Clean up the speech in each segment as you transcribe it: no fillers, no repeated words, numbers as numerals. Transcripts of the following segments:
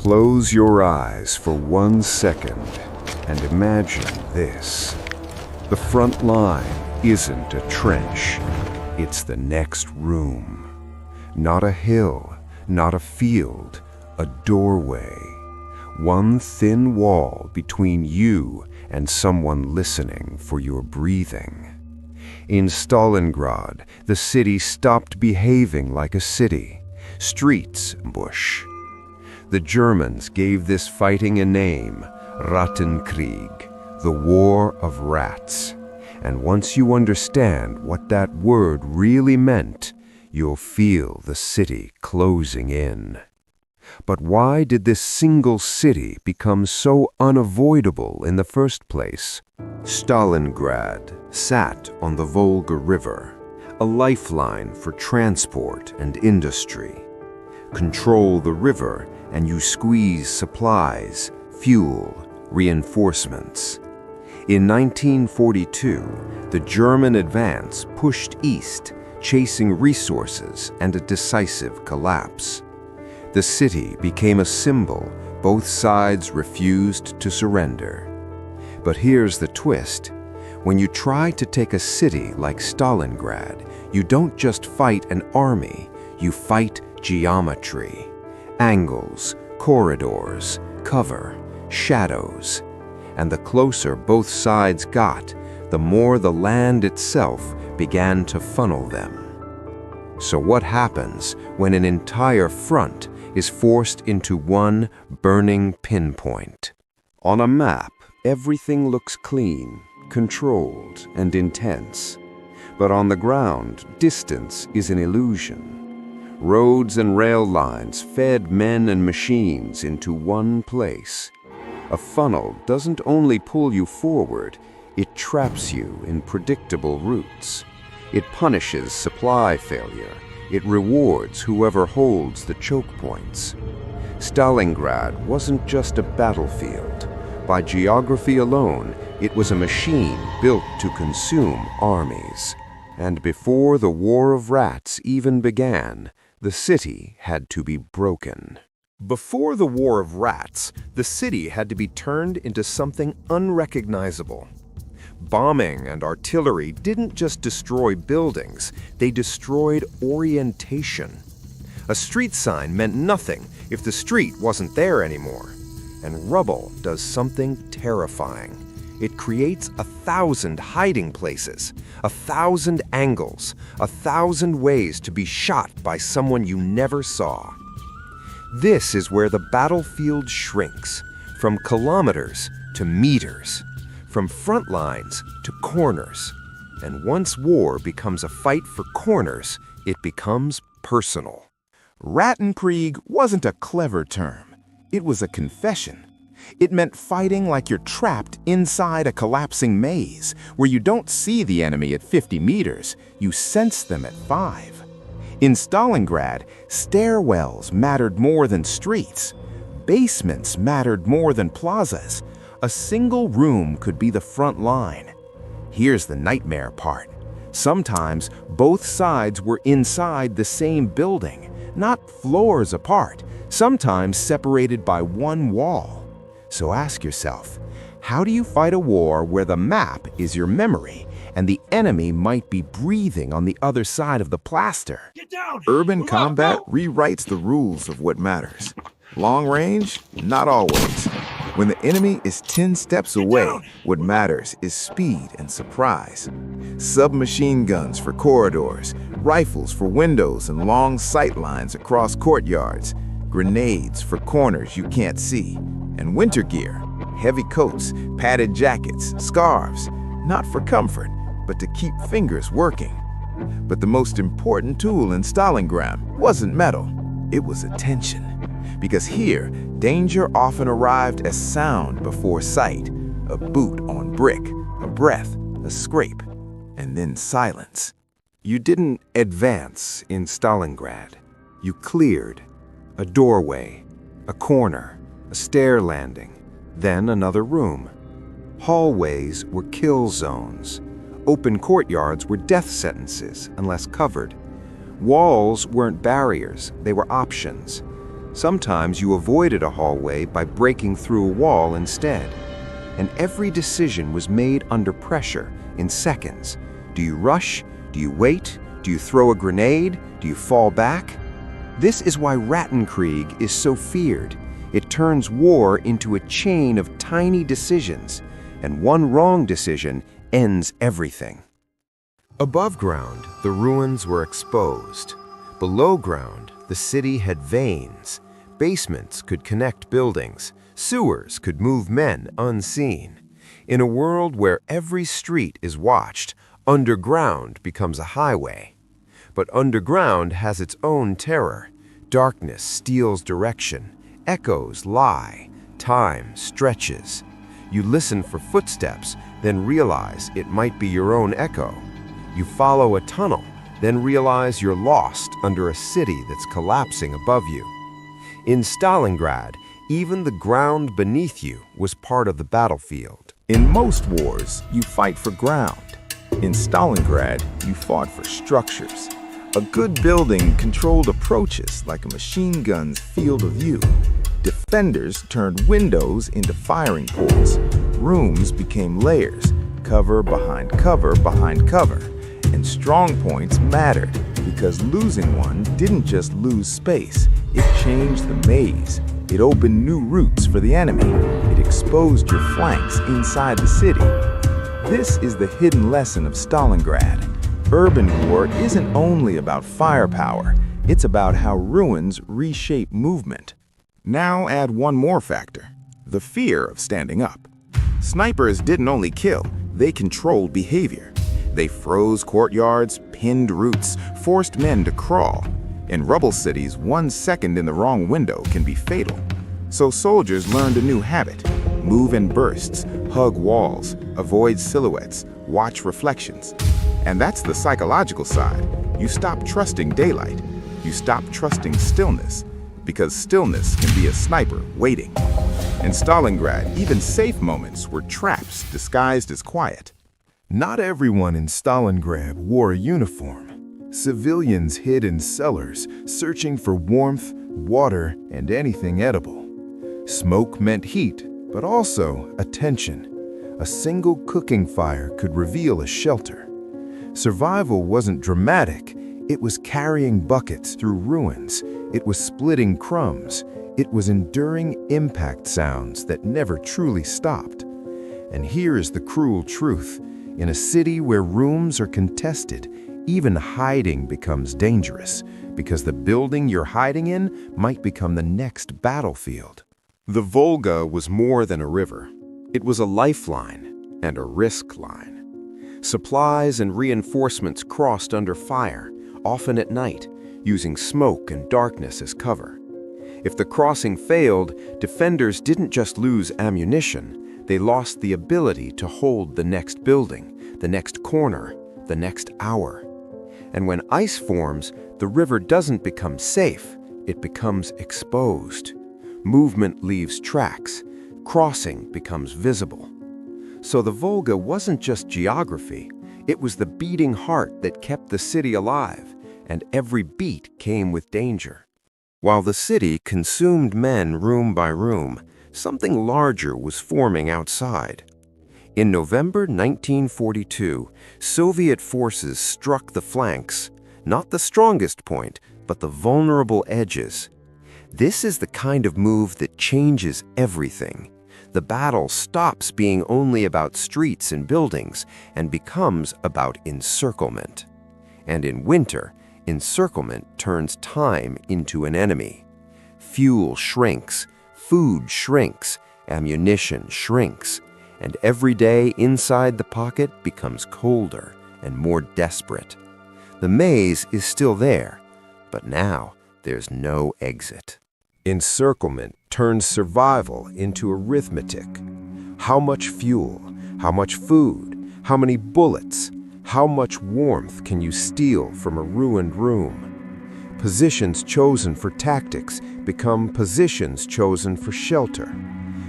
Close your eyes for 1 second and imagine this. The front line isn't a trench, it's the next room. Not a hill, not a field, a doorway. One thin wall between you and someone listening for your breathing. In Stalingrad, the city stopped behaving like a city. Streets, bush. The Germans gave this fighting a name, Rattenkrieg, the War of Rats. And once you understand what that word really meant, you'll feel the city closing in. But why did this single city become so unavoidable in the first place? Stalingrad sat on the Volga River, a lifeline for transport and industry. Control the river and you squeeze supplies, fuel, reinforcements. In 1942, the German advance pushed east, chasing resources and a decisive collapse. The city became a symbol both sides refused to surrender. But here's the twist. When you try to take a city like Stalingrad, you don't just fight an army, you fight geometry. Angles, corridors, cover, shadows. And the closer both sides got, the more the land itself began to funnel them. So what happens when an entire front is forced into one burning pinpoint? On a map, everything looks clean, controlled, and intense. But on the ground, distance is an illusion. Roads and rail lines fed men and machines into one place. A funnel doesn't only pull you forward, it traps you in predictable routes. It punishes supply failure. It rewards whoever holds the choke points. Stalingrad wasn't just a battlefield. By geography alone, it was a machine built to consume armies. And before the War of Rats even began, the city had to be broken. Before the War of Rats, the city had to be turned into something unrecognizable. Bombing and artillery didn't just destroy buildings, they destroyed orientation. A street sign meant nothing if the street wasn't there anymore. And rubble does something terrifying. It creates 1,000 hiding places, 1,000 angles, 1,000 ways to be shot by someone you never saw. This is where the battlefield shrinks, from kilometers to meters, from front lines to corners. And once war becomes a fight for corners, it becomes personal. Rattenkrieg wasn't a clever term. It was a confession. It meant fighting like you're trapped inside a collapsing maze, where you don't see the enemy at 50 meters, you sense them at 5. In Stalingrad, stairwells mattered more than streets. Basements mattered more than plazas. A single room could be the front line. Here's the nightmare part. Sometimes both sides were inside the same building, not floors apart, sometimes separated by one wall. So ask yourself, how do you fight a war where the map is your memory and the enemy might be breathing on the other side of the plaster? Urban combat rewrites the rules of what matters. Long range, not always. When the enemy is 10 steps away, what matters is speed and surprise. Submachine guns for corridors, rifles for windows and long sight lines across courtyards, grenades for corners you can't see, and winter gear, heavy coats, padded jackets, scarves, not for comfort, but to keep fingers working. But the most important tool in Stalingrad wasn't metal, it was attention. Because here, danger often arrived as sound before sight. A boot on brick, a breath, a scrape, and then silence. You didn't advance in Stalingrad. You cleared. A doorway, a corner, a stair landing, then another room. Hallways were kill zones. Open courtyards were death sentences unless covered. Walls weren't barriers, they were options. Sometimes you avoided a hallway by breaking through a wall instead. And every decision was made under pressure in seconds. Do you rush? Do you wait? Do you throw a grenade? Do you fall back? This is why Rattenkrieg is so feared. It turns war into a chain of tiny decisions, and one wrong decision ends everything. Above ground, the ruins were exposed. Below ground, the city had veins. Basements could connect buildings. Sewers could move men unseen. In a world where every street is watched, underground becomes a highway. But underground has its own terror. Darkness steals direction. Echoes lie. Time stretches. You listen for footsteps, then realize it might be your own echo. You follow a tunnel, then realize you're lost under a city that's collapsing above you. In Stalingrad, even the ground beneath you was part of the battlefield. In most wars, you fight for ground. In Stalingrad, you fought for structures. A good building controlled approaches like a machine gun's field of view. Defenders turned windows into firing poles. Rooms became layers, cover behind cover behind cover. And strong points mattered because losing one didn't just lose space, it changed the maze. It opened new routes for the enemy. It exposed your flanks inside the city. This is the hidden lesson of Stalingrad. Urban war isn't only about firepower, it's about how ruins reshape movement. Now add one more factor, the fear of standing up. Snipers didn't only kill, they controlled behavior. They froze courtyards, pinned routes, forced men to crawl. In rubble cities, 1 second in the wrong window can be fatal. So soldiers learned a new habit. Move in bursts, hug walls, avoid silhouettes, watch reflections. And that's the psychological side. You stop trusting daylight. You stop trusting stillness, because stillness can be a sniper waiting. In Stalingrad, even safe moments were traps disguised as quiet. Not everyone in Stalingrad wore a uniform. Civilians hid in cellars, searching for warmth, water, and anything edible. Smoke meant heat, but also attention. A single cooking fire could reveal a shelter. Survival wasn't dramatic. It was carrying buckets through ruins. It was splitting crumbs. It was enduring impact sounds that never truly stopped. And here is the cruel truth. In a city where rooms are contested, even hiding becomes dangerous, because the building you're hiding in might become the next battlefield. The Volga was more than a river. It was a lifeline and a risk line. Supplies and reinforcements crossed under fire, often at night, using smoke and darkness as cover. If the crossing failed, defenders didn't just lose ammunition, they lost the ability to hold the next building, the next corner, the next hour. And when ice forms, the river doesn't become safe, it becomes exposed. Movement leaves tracks, crossing becomes visible. So the Volga wasn't just geography, it was the beating heart that kept the city alive, and every beat came with danger. While the city consumed men room by room, something larger was forming outside. In November 1942, Soviet forces struck the flanks, not the strongest point, but the vulnerable edges. This is the kind of move that changes everything. The battle stops being only about streets and buildings and becomes about encirclement. And in winter, encirclement turns time into an enemy. Fuel shrinks, food shrinks, ammunition shrinks, and every day inside the pocket becomes colder and more desperate. The maze is still there, but now there's no exit. Encirclement turns survival into arithmetic. How much fuel, how much food, how many bullets, how much warmth can you steal from a ruined room? Positions chosen for tactics become positions chosen for shelter.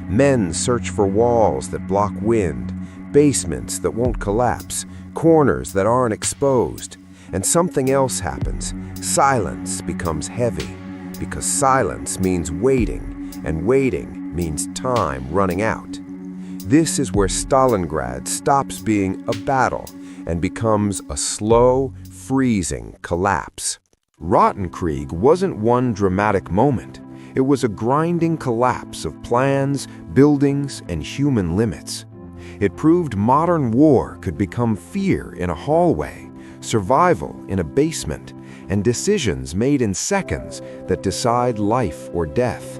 Men search for walls that block wind, basements that won't collapse, corners that aren't exposed. And something else happens. Silence becomes heavy. because silence means waiting, and waiting means time running out. This is where Stalingrad stops being a battle and becomes a slow, freezing collapse. Rottenkrieg wasn't one dramatic moment. It was a grinding collapse of plans, buildings, and human limits. It proved modern war could become fear in a hallway, survival in a basement, and decisions made in seconds that decide life or death.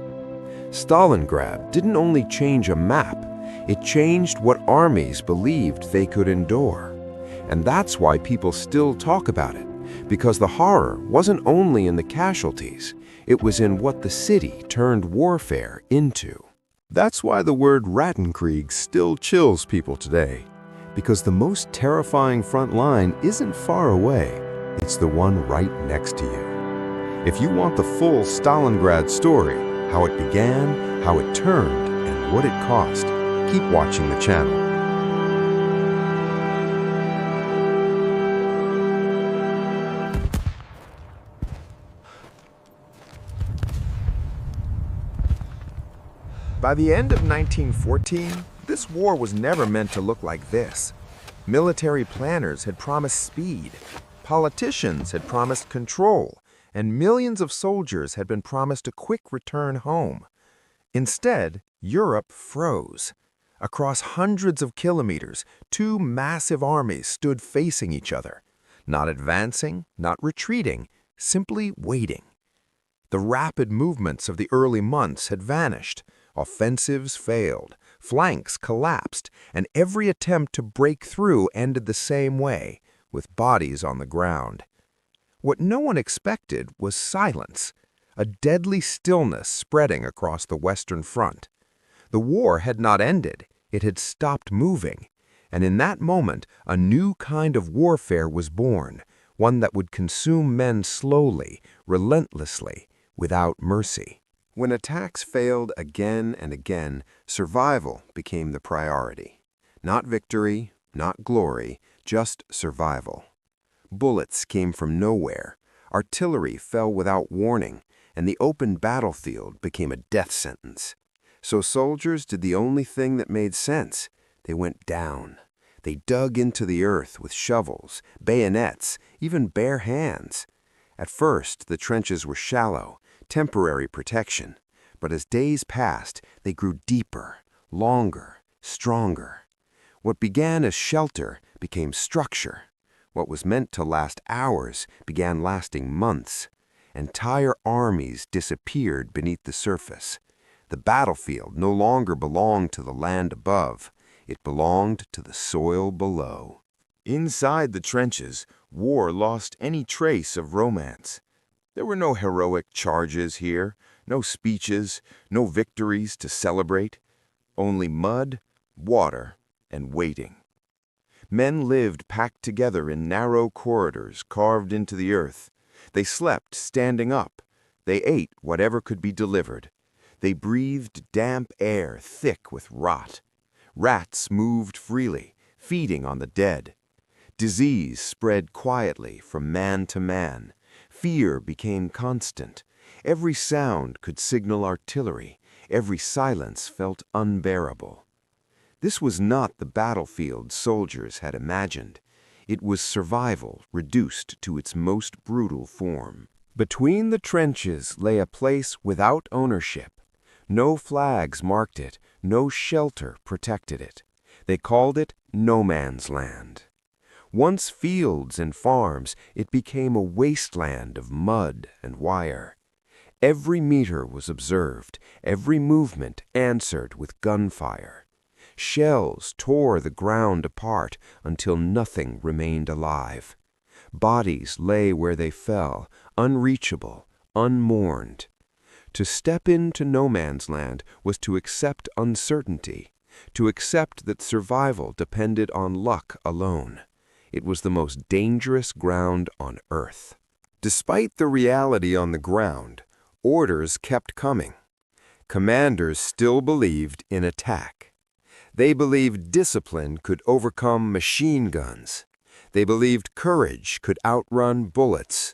Stalingrad didn't only change a map, it changed what armies believed they could endure. And that's why people still talk about it, because the horror wasn't only in the casualties, it was in what the city turned warfare into. That's why the word Rattenkrieg still chills people today, because the most terrifying front line isn't far away, it's the one right next to you. If you want the full Stalingrad story, how it began, how it turned, and what it cost, keep watching the channel. By the end of 1914, this war was never meant to look like this. Military planners had promised speed, politicians had promised control, and millions of soldiers had been promised a quick return home. Instead, Europe froze. Across hundreds of kilometers, two massive armies stood facing each other, not advancing, not retreating, simply waiting. The rapid movements of the early months had vanished. Offensives failed, flanks collapsed, and every attempt to break through ended the same way, with bodies on the ground. What no one expected was silence, a deadly stillness spreading across the Western Front. The war had not ended, it had stopped moving, and in that moment a new kind of warfare was born, one that would consume men slowly, relentlessly, without mercy. When attacks failed again and again, survival became the priority. Not victory, not glory, just survival. Bullets came from nowhere, artillery fell without warning, and the open battlefield became a death sentence. So soldiers did the only thing that made sense. They went down. They dug into the earth with shovels, bayonets, even bare hands. At first, the trenches were shallow, temporary protection, but as days passed, they grew deeper, longer, stronger. What began as shelter became structure. What was meant to last hours began lasting months. Entire armies disappeared beneath the surface. The battlefield no longer belonged to the land above. It belonged to the soil below. Inside the trenches, war lost any trace of romance. There were no heroic charges here, no speeches, no victories to celebrate. Only mud, water, and waiting. Men lived packed together in narrow corridors carved into the earth. They slept standing up. They ate whatever could be delivered. They breathed damp air thick with rot. Rats moved freely, feeding on the dead. Disease spread quietly from man to man. Fear became constant. Every sound could signal artillery. Every silence felt unbearable. This was not the battlefield soldiers had imagined. It was survival reduced to its most brutal form. Between the trenches lay a place without ownership. No flags marked it, no shelter protected it. They called it no man's land. Once fields and farms, it became a wasteland of mud and wire. Every meter was observed, every movement answered with gunfire. Shells tore the ground apart until nothing remained alive. Bodies lay where they fell, unreachable, unmourned. To step into no man's land was to accept uncertainty, to accept that survival depended on luck alone. It was the most dangerous ground on earth. Despite the reality on the ground, orders kept coming. Commanders still believed in attack. They believed discipline could overcome machine guns. They believed courage could outrun bullets.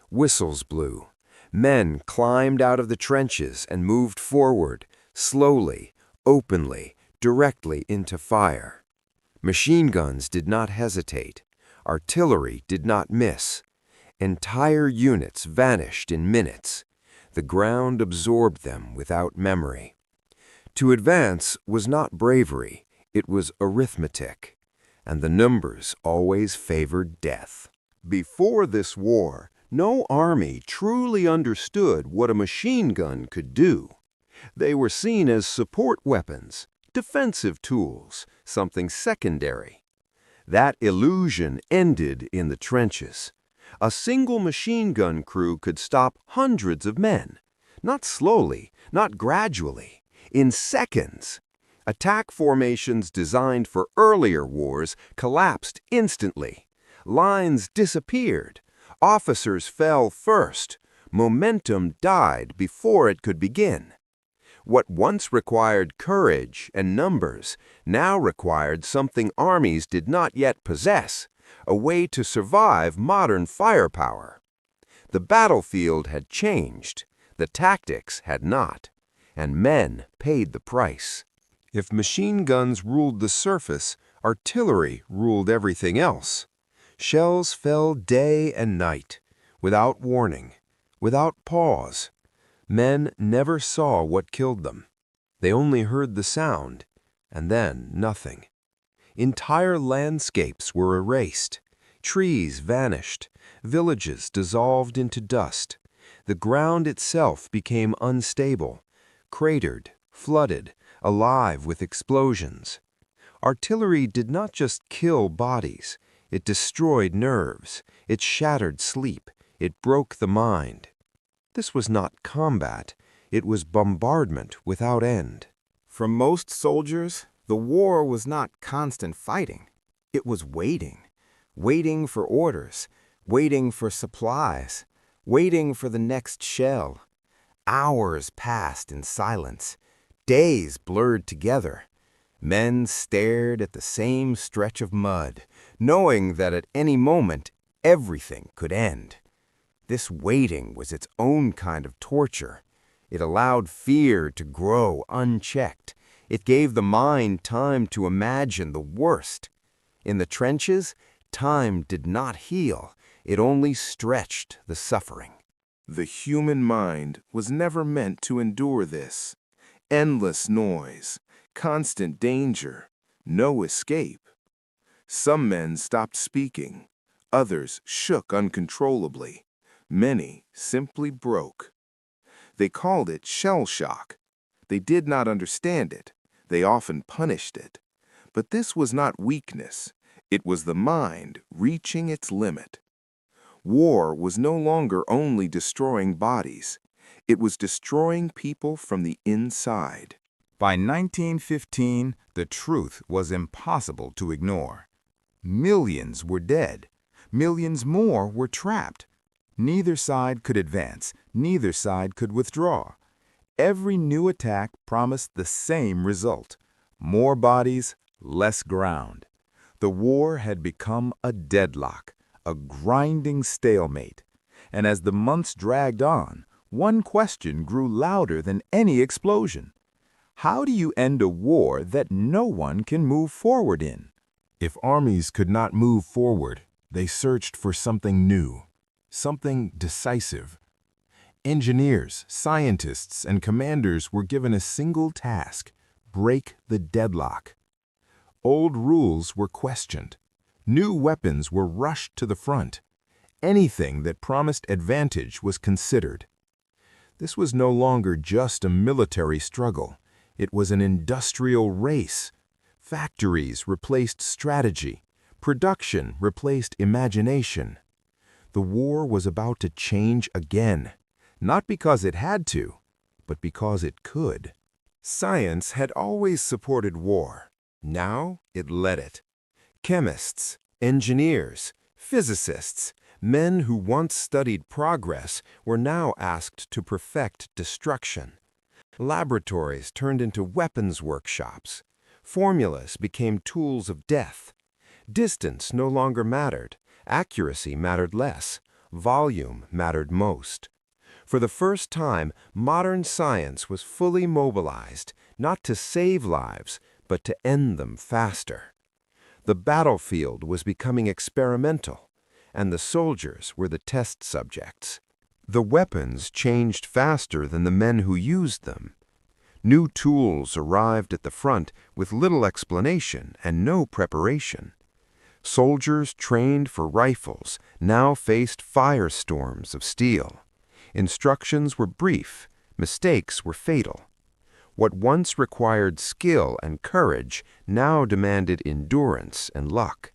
Whistles blew. Men climbed out of the trenches and moved forward, slowly, openly, directly into fire. Machine guns did not hesitate. Artillery did not miss. Entire units vanished in minutes. The ground absorbed them without memory. To advance was not bravery, it was arithmetic, and the numbers always favored death. Before this war, no army truly understood what a machine gun could do. They were seen as support weapons, defensive tools, something secondary. That illusion ended in the trenches. A single machine gun crew could stop hundreds of men, not slowly, not gradually, in seconds. Attack formations designed for earlier wars collapsed instantly. Lines disappeared. Officers fell first. Momentum died before it could begin. What once required courage and numbers now required something armies did not yet possess, a way to survive modern firepower. The battlefield had changed, the tactics had not, and men paid the price. If machine guns ruled the surface, artillery ruled everything else. Shells fell day and night, without warning, without pause. Men never saw what killed them. They only heard the sound, and then nothing. Entire landscapes were erased. Trees vanished. Villages dissolved into dust. The ground itself became unstable, cratered, flooded, alive with explosions. Artillery did not just kill bodies. It destroyed nerves. It shattered sleep. It broke the mind. This was not combat. It was bombardment without end. For most soldiers, the war was not constant fighting. It was waiting. Waiting for orders. Waiting for supplies. Waiting for the next shell. Hours passed in silence. Days blurred together. Men stared at the same stretch of mud, knowing that at any moment everything could end. This waiting was its own kind of torture. It allowed fear to grow unchecked. It gave the mind time to imagine the worst. In the trenches, time did not heal. It only stretched the suffering. The human mind was never meant to endure this. Endless noise, constant danger, no escape. Some men stopped speaking. Others shook uncontrollably. Many simply broke. They called it shell shock. They did not understand it. They often punished it. But this was not weakness. It was the mind reaching its limit. War was no longer only destroying bodies. It was destroying people from the inside. By 1915, the truth was impossible to ignore. Millions were dead. Millions more were trapped. Neither side could advance. Neither side could withdraw. Every new attack promised the same result: more bodies, less ground. The war had become a deadlock, a grinding stalemate. And as the months dragged on, one question grew louder than any explosion. How do you end a war that no one can move forward in? If armies could not move forward, they searched for something new, something decisive. Engineers, scientists, and commanders were given a single task: break the deadlock. Old rules were questioned. New weapons were rushed to the front. Anything that promised advantage was considered. This was no longer just a military struggle. It was an industrial race. Factories replaced strategy. Production replaced imagination. The war was about to change again, not because it had to, but because it could. Science had always supported war. Now it led it. Chemists, engineers, physicists, men who once studied progress were now asked to perfect destruction. Laboratories turned into weapons workshops. Formulas became tools of death. Distance no longer mattered. Accuracy mattered less. Volume mattered most. For the first time, modern science was fully mobilized, not to save lives, but to end them faster. The battlefield was becoming experimental, and the soldiers were the test subjects. The weapons changed faster than the men who used them. New tools arrived at the front with little explanation and no preparation. Soldiers trained for rifles now faced firestorms of steel. Instructions were brief, mistakes were fatal. What once required skill and courage now demanded endurance and luck.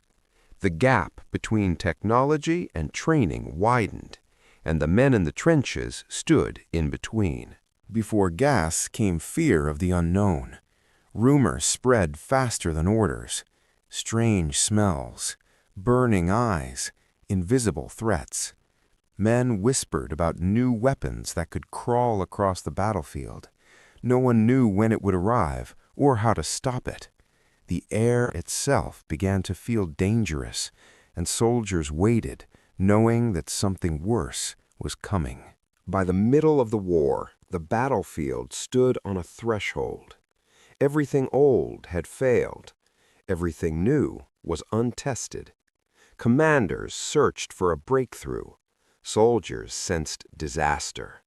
The gap between technology and training widened, and the men in the trenches stood in between. Before gas came fear of the unknown. Rumors spread faster than orders. Strange smells, burning eyes, invisible threats. Men whispered about new weapons that could crawl across the battlefield. No one knew when it would arrive or how to stop it. The air itself began to feel dangerous, and soldiers waited, knowing that something worse was coming. By the middle of the war, the battlefield stood on a threshold. Everything old had failed. Everything new was untested. Commanders searched for a breakthrough. Soldiers sensed disaster.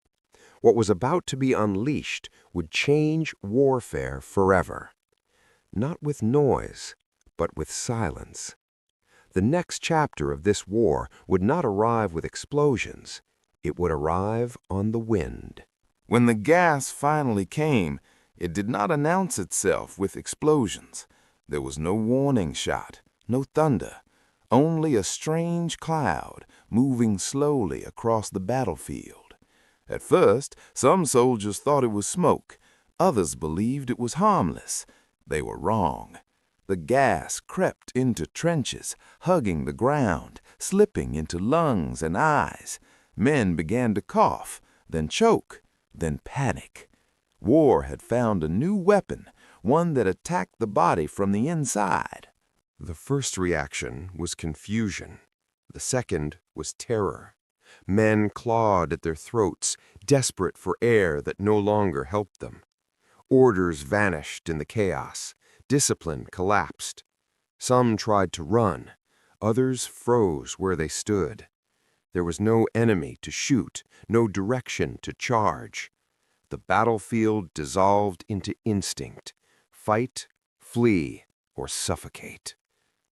What was about to be unleashed would change warfare forever. Not with noise, but with silence. The next chapter of this war would not arrive with explosions. It would arrive on the wind. When the gas finally came, it did not announce itself with explosions. There was no warning shot, no thunder, only a strange cloud moving slowly across the battlefield. At first, some soldiers thought it was smoke. Others believed it was harmless. They were wrong. The gas crept into trenches, hugging the ground, slipping into lungs and eyes. Men began to cough, then choke, then panic. War had found a new weapon, one that attacked the body from the inside. The first reaction was confusion. The second was terror. Men clawed at their throats, desperate for air that no longer helped them. Orders vanished in the chaos. Discipline collapsed. Some tried to run. Others froze where they stood. There was no enemy to shoot, no direction to charge. The battlefield dissolved into instinct. Fight, flee, or suffocate.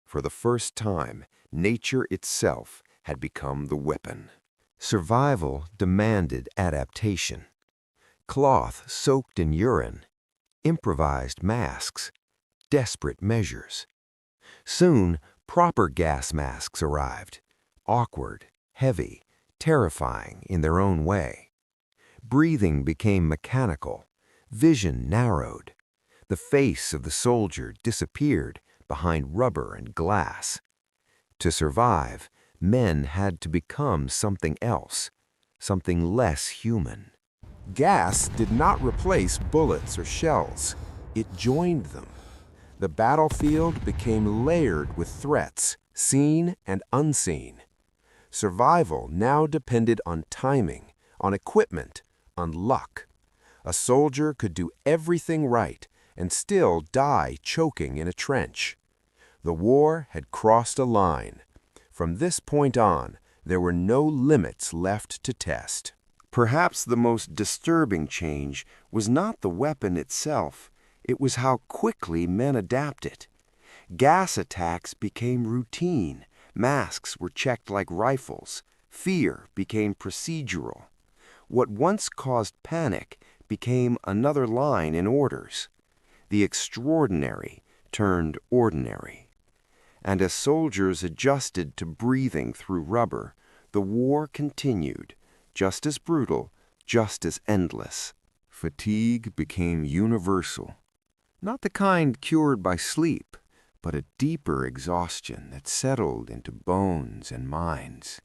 For the first time, nature itself had become the weapon. Survival demanded adaptation. Cloth soaked in urine, improvised masks, desperate measures. Soon, proper gas masks arrived, awkward, heavy, terrifying in their own way. Breathing became mechanical, vision narrowed. The face of the soldier disappeared behind rubber and glass. To survive, men had to become something else, something less human. Gas did not replace bullets or shells. It joined them. The battlefield became layered with threats, seen and unseen. Survival now depended on timing, on equipment, on luck. A soldier could do everything right and still die choking in a trench. The war had crossed a line. From this point on, there were no limits left to test. Perhaps the most disturbing change was not the weapon itself, it was how quickly men adapted. Gas attacks became routine, masks were checked like rifles, fear became procedural. What once caused panic became another line in orders. The extraordinary turned ordinary. And as soldiers adjusted to breathing through rubber, the war continued, just as brutal, just as endless. Fatigue became universal. Not the kind cured by sleep, but a deeper exhaustion that settled into bones and minds.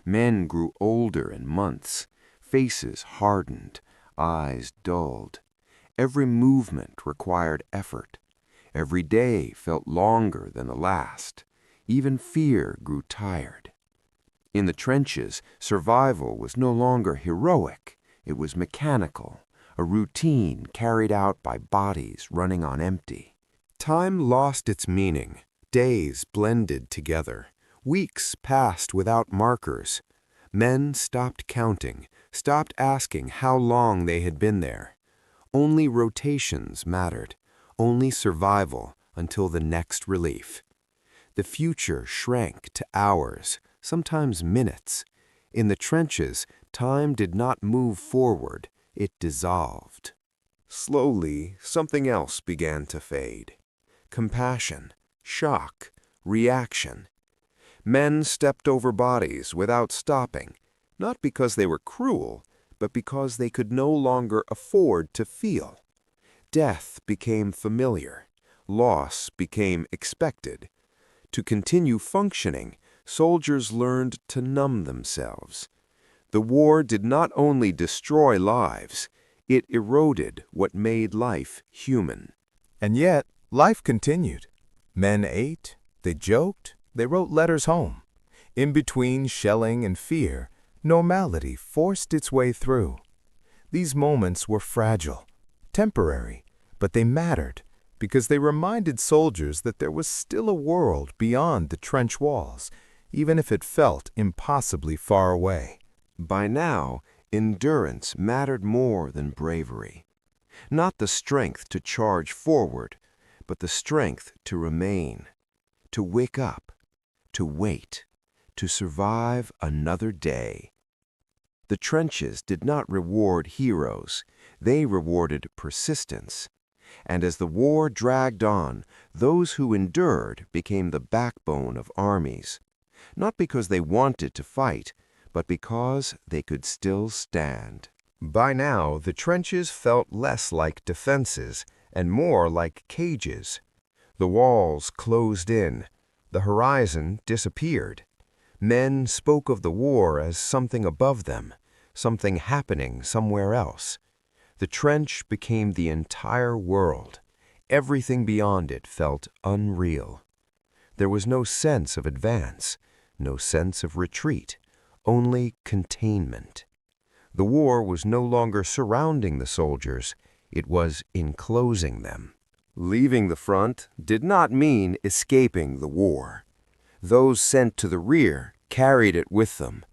Men grew older in months, faces hardened, eyes dulled. Every movement required effort. Every day felt longer than the last. Even fear grew tired. In the trenches, survival was no longer heroic. It was mechanical, a routine carried out by bodies running on empty. Time lost its meaning. Days blended together. Weeks passed without markers. Men stopped counting, stopped asking how long they had been there. Only rotations mattered, only survival until the next relief. The future shrank to hours, sometimes minutes. In the trenches, time did not move forward, it dissolved. Slowly, something else began to fade. Compassion, shock, reaction. Men stepped over bodies without stopping, not because they were cruel, but because they could no longer afford to feel. Death became familiar. Loss became expected. To continue functioning, soldiers learned to numb themselves. The war did not only destroy lives, it eroded what made life human. And yet, life continued. Men ate, they joked, they wrote letters home. In between shelling and fear, normality forced its way through. These moments were fragile, temporary, but they mattered because they reminded soldiers that there was still a world beyond the trench walls, even if it felt impossibly far away. By now, endurance mattered more than bravery. Not the strength to charge forward, but the strength to remain, to wake up, to wait, to survive another day. The trenches did not reward heroes, they rewarded persistence. And as the war dragged on, those who endured became the backbone of armies, not because they wanted to fight, but because they could still stand. By now, the trenches felt less like defenses and more like cages. The walls closed in, the horizon disappeared. Men spoke of the war as something above them, something happening somewhere else. The trench became the entire world. Everything beyond it felt unreal. There was no sense of advance, no sense of retreat, only containment. The war was no longer surrounding the soldiers, it was enclosing them. Leaving the front did not mean escaping the war. Those sent to the rear carried it with them,